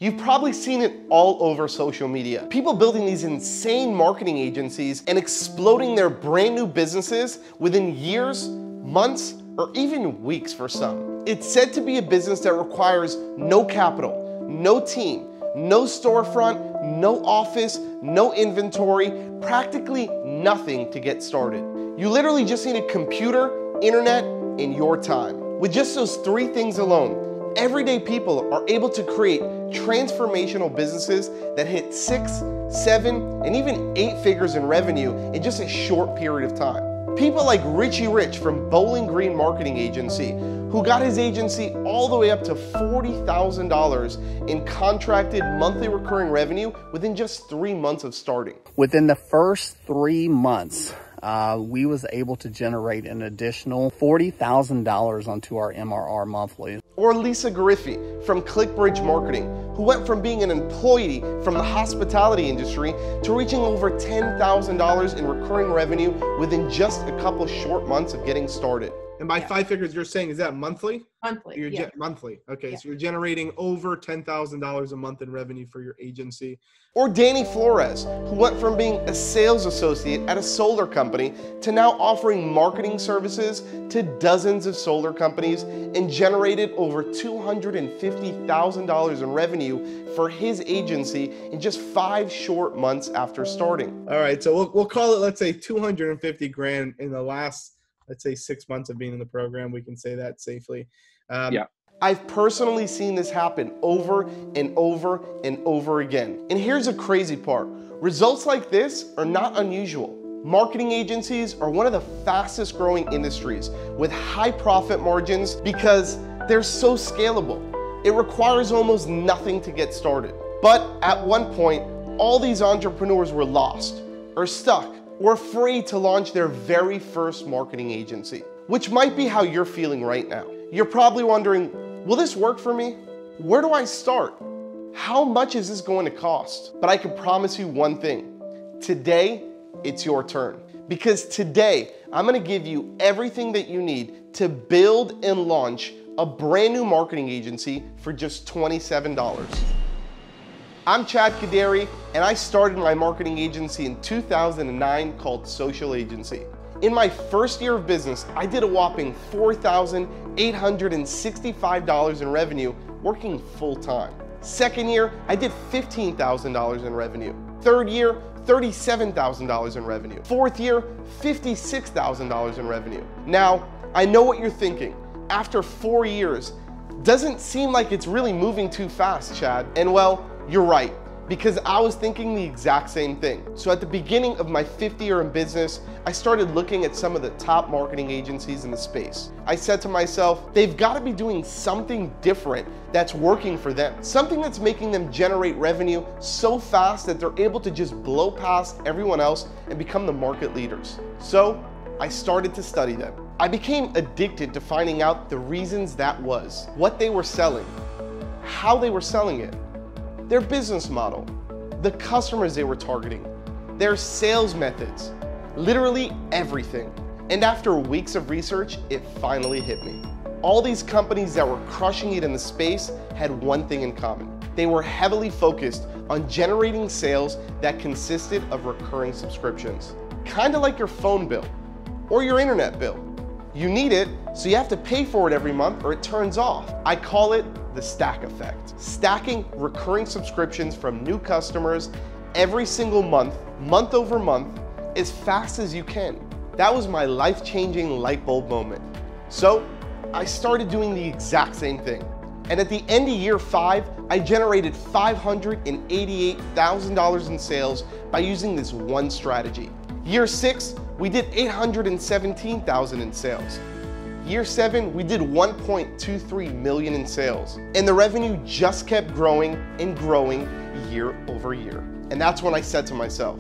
You've probably seen it all over social media. People building these insane marketing agencies and exploding their brand new businesses within years, months, or even weeks for some. It's said to be a business that requires no capital, no team, no storefront, no office, no inventory, practically nothing to get started. You literally just need a computer, internet, and your time. With just those three things alone, everyday people are able to create transformational businesses that hit 6, 7, and even 8 figures in revenue in just a short period of time. People like Richy Rich from Bowling Green Marketing Agency, who got his agency all the way up to $40,000 in contracted monthly recurring revenue within just 3 months of starting. Within the first 3 months, we was able to generate an additional $40,000 onto our MRR monthly. Or Lisa Gariffi from ClickBridge Marketing, who went from being an employee from the hospitality industry to reaching over $10,000 in recurring revenue within just a couple short months of getting started. And by 5 figures, you're saying, is that monthly? Monthly, Monthly. Okay, yeah. So you're generating over $10,000 a month in revenue for your agency. Or Danny Flores, who went from being a sales associate at a solar company to now offering marketing services to dozens of solar companies and generated over $250,000 in revenue for his agency in just 5 short months after starting. All right, so we'll call it, let's say, 250 grand in the last, let's say, 6 months of being in the program. We can say that safely. Yeah. I've personally seen this happen over and over and over again. And here's the crazy part. Results like this are not unusual. Marketing agencies are one of the fastest growing industries with high profit margins because they're so scalable. It requires almost nothing to get started. But at one point, all these entrepreneurs were lost or stuck or afraid to launch their very first marketing agency, which might be how you're feeling right now. You're probably wondering, will this work for me? Where do I start? How much is this going to cost? But I can promise you one thing. Today, it's your turn. Because today, I'm gonna give you everything that you need to build and launch a brand new marketing agency for just $27. I'm Chad Kaderi, and I started my marketing agency in 2009 called Social Agency. In my first year of business, I did a whopping $4,865 in revenue working full-time. Second year, I did $15,000 in revenue. Third year, $37,000 in revenue. Fourth year, $56,000 in revenue. Now, I know what you're thinking. After 4 years, doesn't seem like it's really moving too fast, Chad. And well, you're right, because I was thinking the exact same thing. So at the beginning of my 5th year in business, I started looking at some of the top marketing agencies in the space. I said to myself, they've got to be doing something different that's working for them. Something that's making them generate revenue so fast that they're able to just blow past everyone else and become the market leaders. So I started to study them. I became addicted to finding out the reasons that was, what they were selling, how they were selling it, their business model, the customers they were targeting, their sales methods, literally everything. And after weeks of research, it finally hit me. All these companies that were crushing it in the space had one thing in common. They were heavily focused on generating sales that consisted of recurring subscriptions. Kind of like your phone bill or your internet bill. You need it, so you have to pay for it every month or it turns off. I call it the stack effect. Stacking recurring subscriptions from new customers every single month, month over month, as fast as you can. That was my life-changing light bulb moment. So I started doing the exact same thing. And at the end of year 5, I generated $588,000 in sales by using this one strategy. Year 6, we did $817,000 in sales. Year 7, we did $1.23 million in sales. And the revenue just kept growing and growing year over year. And that's when I said to myself,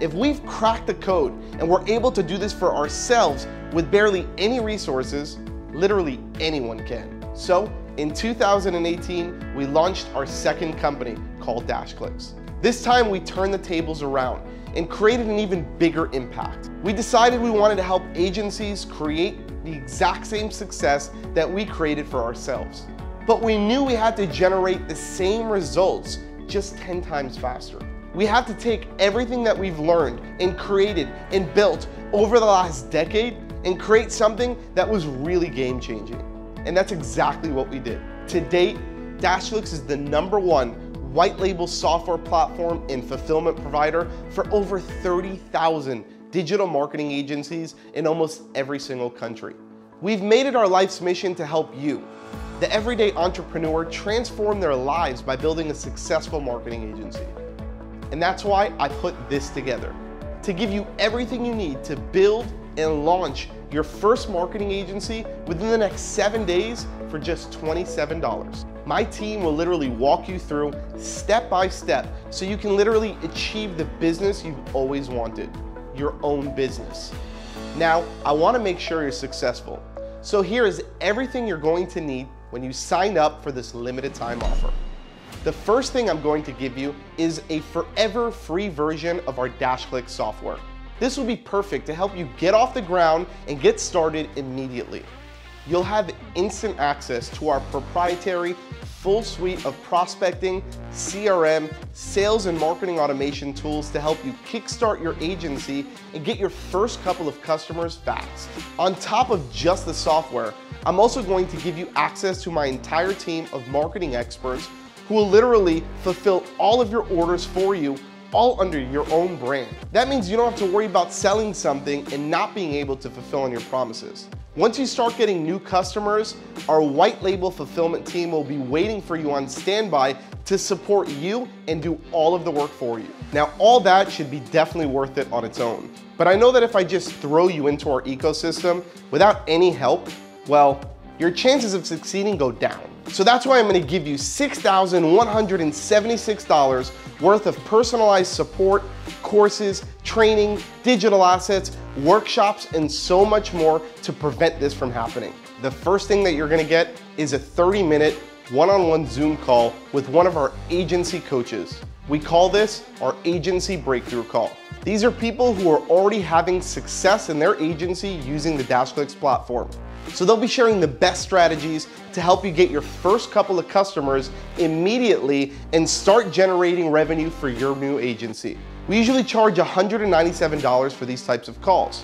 if we've cracked the code and we're able to do this for ourselves with barely any resources, literally anyone can. So in 2018, we launched our second company called DashClicks. This time we turned the tables around and created an even bigger impact. We decided we wanted to help agencies create the exact same success that we created for ourselves. but we knew we had to generate the same results just 10 times faster. We have to take everything that we've learned and created and built over the last decade and create something that was really game-changing. And that's exactly what we did. To date, Dashlix is the #1 white label software platform and fulfillment provider for over 30,000 digital marketing agencies in almost every single country. We've made it our life's mission to help you, the everyday entrepreneur, transform their lives by building a successful marketing agency. And that's why I put this together, to give you everything you need to build and launch your first marketing agency within the next 7 days for just $27. My team will literally walk you through step by step so you can literally achieve the business you've always wanted, your own business. Now, I want to make sure you're successful. So here is everything you're going to need when you sign up for this limited time offer. The first thing I'm going to give you is a forever free version of our Dashlix software. This will be perfect to help you get off the ground and get started immediately. You'll have instant access to our proprietary full suite of prospecting, CRM, sales and marketing automation tools to help you kickstart your agency and get your first couple of customers fast. On top of just the software, I'm also going to give you access to my entire team of marketing experts who will literally fulfill all of your orders for you, all under your own brand. That means you don't have to worry about selling something and not being able to fulfill on your promises. Once you start getting new customers, our white label fulfillment team will be waiting for you on standby to support you and do all of the work for you. Now, all that should be definitely worth it on its own. But I know that if I just throw you into our ecosystem without any help, well, your chances of succeeding go down. So that's why I'm gonna give you $6,176 worth of personalized support, courses, training, digital assets, workshops, and so much more to prevent this from happening. The first thing that you're gonna get is a 30-minute one-on-one Zoom call with one of our agency coaches. We call this our agency breakthrough call. These are people who are already having success in their agency using the Dashlix platform. So they'll be sharing the best strategies to help you get your first couple of customers immediately and start generating revenue for your new agency. We usually charge $197 for these types of calls,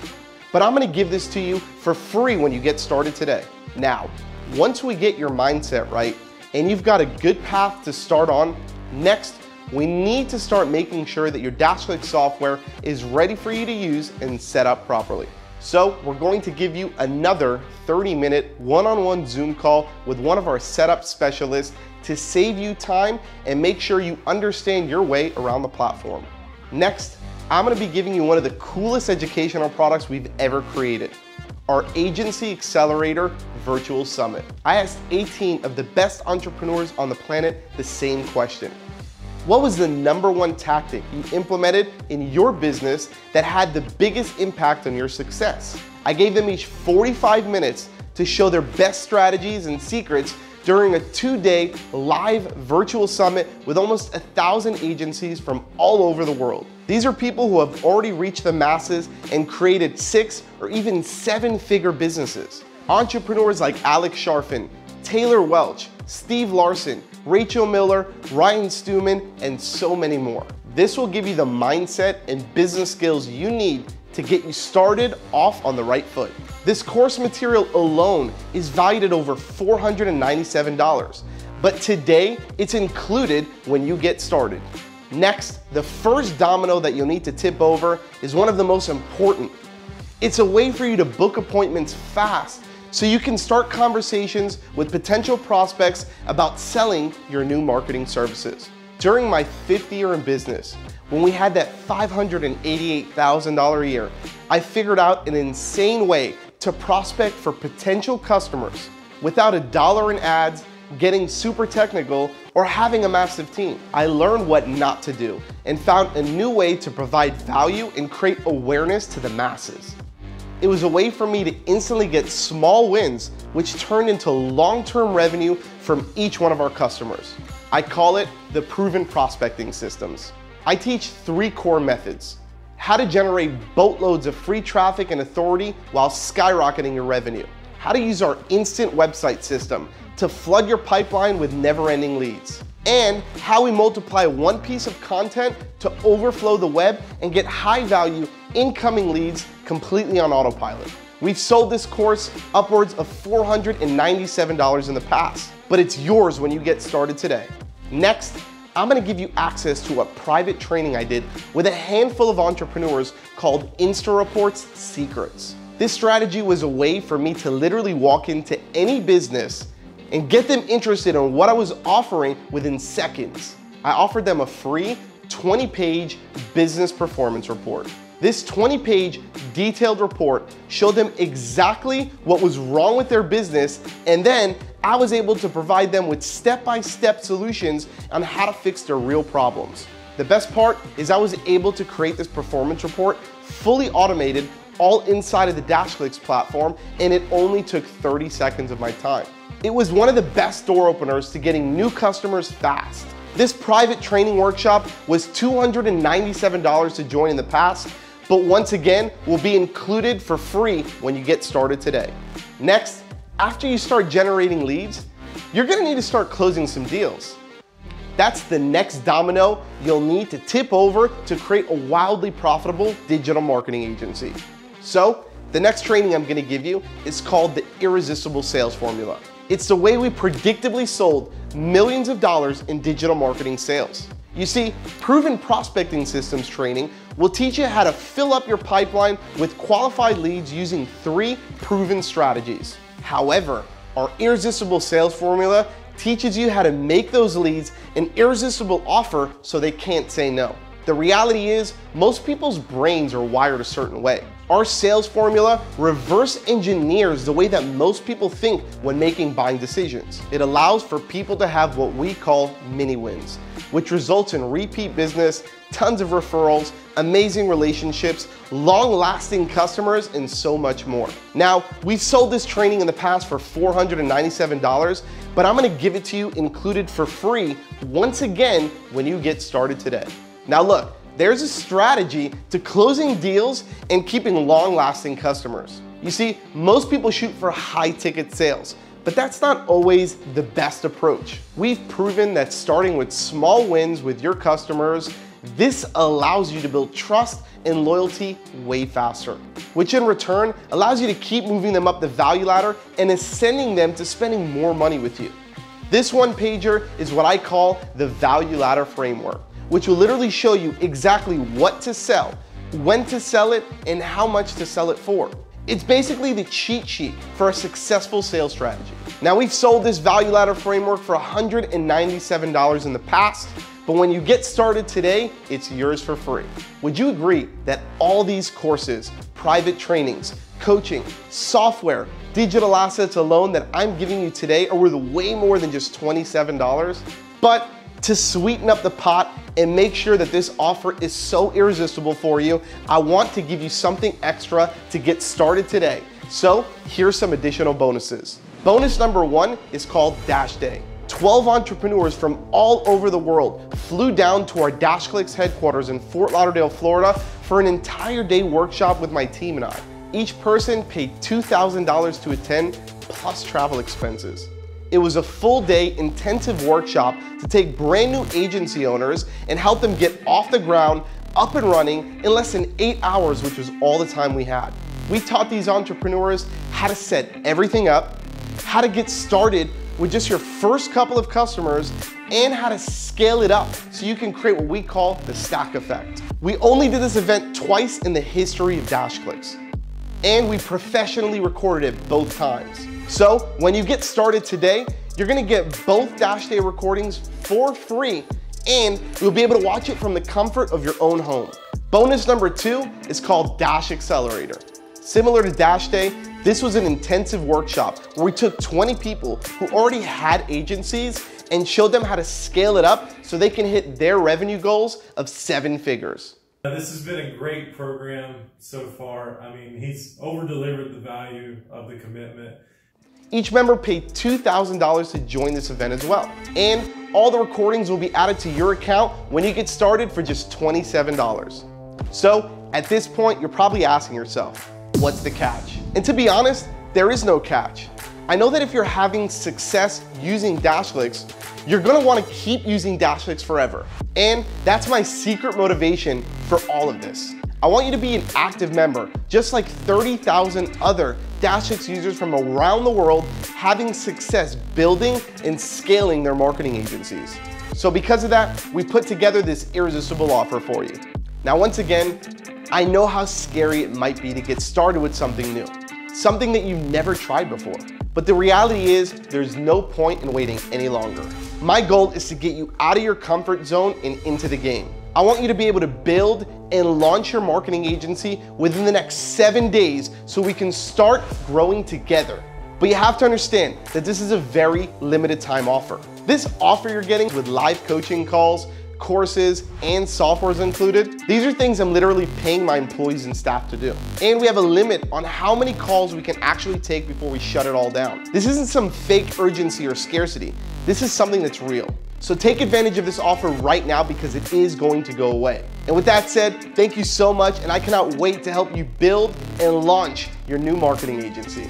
but I'm gonna give this to you for free when you get started today. Now, once we get your mindset right and you've got a good path to start on, next, we need to start making sure that your Dashlix software is ready for you to use and set up properly. So we're going to give you another 30-minute one-on-one Zoom call with one of our setup specialists to save you time and make sure you understand your way around the platform. Next, I'm going to be giving you one of the coolest educational products we've ever created, our Agency Accelerator Virtual Summit. I asked 18 of the best entrepreneurs on the planet the same question. What was the #1 tactic you implemented in your business that had the biggest impact on your success? I gave them each 45 minutes to show their best strategies and secrets during a 2-day live virtual summit with almost 1,000 agencies from all over the world. These are people who have already reached the masses and created 6 or even 7-figure businesses. Entrepreneurs like Alex Sharfin, Taylor Welch, Steve Larson, Rachel Miller, Ryan Stewman, and so many more. This will give you the mindset and business skills you need to get you started off on the right foot. This course material alone is valued at over $497, but today it's included when you get started. Next, the first domino that you'll need to tip over is one of the most important. It's a way for you to book appointments fast so you can start conversations with potential prospects about selling your new marketing services. During my 5th year in business, when we had that $588,000 a year, I figured out an insane way to prospect for potential customers without $1 in ads, getting super technical, or having a massive team. I learned what not to do and found a new way to provide value and create awareness to the masses. It was a way for me to instantly get small wins, which turned into long-term revenue from each one of our customers. I call it the proven prospecting systems. I teach 3 core methods: how to generate boatloads of free traffic and authority while skyrocketing your revenue, how to use our instant website system to flood your pipeline with never-ending leads, and how we multiply one piece of content to overflow the web and get high-value incoming leads completely on autopilot. We've sold this course upwards of $497 in the past, but it's yours when you get started today. Next, I'm gonna give you access to a private training I did with a handful of entrepreneurs called InstaReports Secrets. This strategy was a way for me to literally walk into any business and get them interested in what I was offering within seconds. I offered them a free 20-page business performance report. This 20-page detailed report showed them exactly what was wrong with their business, and then I was able to provide them with step-by-step solutions on how to fix their real problems. The best part is I was able to create this performance report fully automated, all inside of the DashClicks platform, and it only took 30 seconds of my time. It was one of the best door openers to getting new customers fast. This private training workshop was $297 to join in the past, but once again, will be included for free when you get started today. Next, after you start generating leads, you're gonna need to start closing some deals. That's the next domino you'll need to tip over to create a wildly profitable digital marketing agency. So, the next training I'm gonna give you is called the Irresistible Sales Formula. It's the way we predictably sold millions of dollars in digital marketing sales. You see, proven prospecting systems training will teach you how to fill up your pipeline with qualified leads using 3 proven strategies. However, our Irresistible Sales Formula teaches you how to make those leads an irresistible offer so they can't say no. The reality is, most people's brains are wired a certain way. Our sales formula reverse engineers the way that most people think when making buying decisions. It allows for people to have what we call mini wins, which results in repeat business, tons of referrals, amazing relationships, long-lasting customers, and so much more. Now, we've sold this training in the past for $497, but I'm gonna give it to you included for free once again when you get started today. Now look, there's a strategy to closing deals and keeping long-lasting customers. You see, most people shoot for high-ticket sales, but that's not always the best approach. We've proven that starting with small wins with your customers, this allows you to build trust and loyalty way faster, which in return allows you to keep moving them up the value ladder and ascending them to spending more money with you. This one-pager is what I call the value ladder framework, which will literally show you exactly what to sell, when to sell it, and how much to sell it for. It's basically the cheat sheet for a successful sales strategy. Now, we've sold this value ladder framework for $197 in the past, but when you get started today, it's yours for free. Would you agree that all these courses, private trainings, coaching, software, digital assets alone that I'm giving you today are worth way more than just $27? But to sweeten up the pot and make sure that this offer is so irresistible for you, I want to give you something extra to get started today. So here's some additional bonuses. Bonus number 1 is called Dash Day. 12 entrepreneurs from all over the world flew down to our DashClicks headquarters in Fort Lauderdale, Florida for an entire day workshop with my team and I. Each person paid $2,000 to attend, plus travel expenses. It was a full-day intensive workshop to take brand new agency owners and help them get off the ground, up and running in less than 8 hours, which was all the time we had. We taught these entrepreneurs how to set everything up, how to get started with just your first couple of customers, and how to scale it up so you can create what we call the stack effect. We only did this event twice in the history of DashClicks, and we professionally recorded it both times. So when you get started today, you're gonna get both Dash Day recordings for free, and you'll be able to watch it from the comfort of your own home. Bonus number 2 is called Dash Accelerator. Similar to Dash Day, this was an intensive workshop where we took 20 people who already had agencies and showed them how to scale it up so they can hit their revenue goals of 7 figures. This has been a great program so far. I mean, he's over-delivered the value of the commitment. Each member paid $2,000 to join this event as well. And all the recordings will be added to your account when you get started for just $27. So at this point, you're probably asking yourself, what's the catch? And to be honest, there is no catch. I know that if you're having success using Dashlix, you're gonna wanna keep using Dashlix forever. And that's my secret motivation for all of this. I want you to be an active member, just like 30,000 other Dashlix users from around the world having success building and scaling their marketing agencies. So because of that, we put together this irresistible offer for you. Now, once again, I know how scary it might be to get started with something new, something that you've never tried before. But the reality is there's no point in waiting any longer. My goal is to get you out of your comfort zone and into the game. I want you to be able to build and launch your marketing agency within the next 7 days so we can start growing together. But you have to understand that this is a very limited time offer. This offer you're getting with live coaching calls, courses, and softwares included, these are things I'm literally paying my employees and staff to do. And we have a limit on how many calls we can actually take before we shut it all down. This isn't some fake urgency or scarcity. This is something that's real. So take advantage of this offer right now because it is going to go away. And with that said, thank you so much, and I cannot wait to help you build and launch your new marketing agency.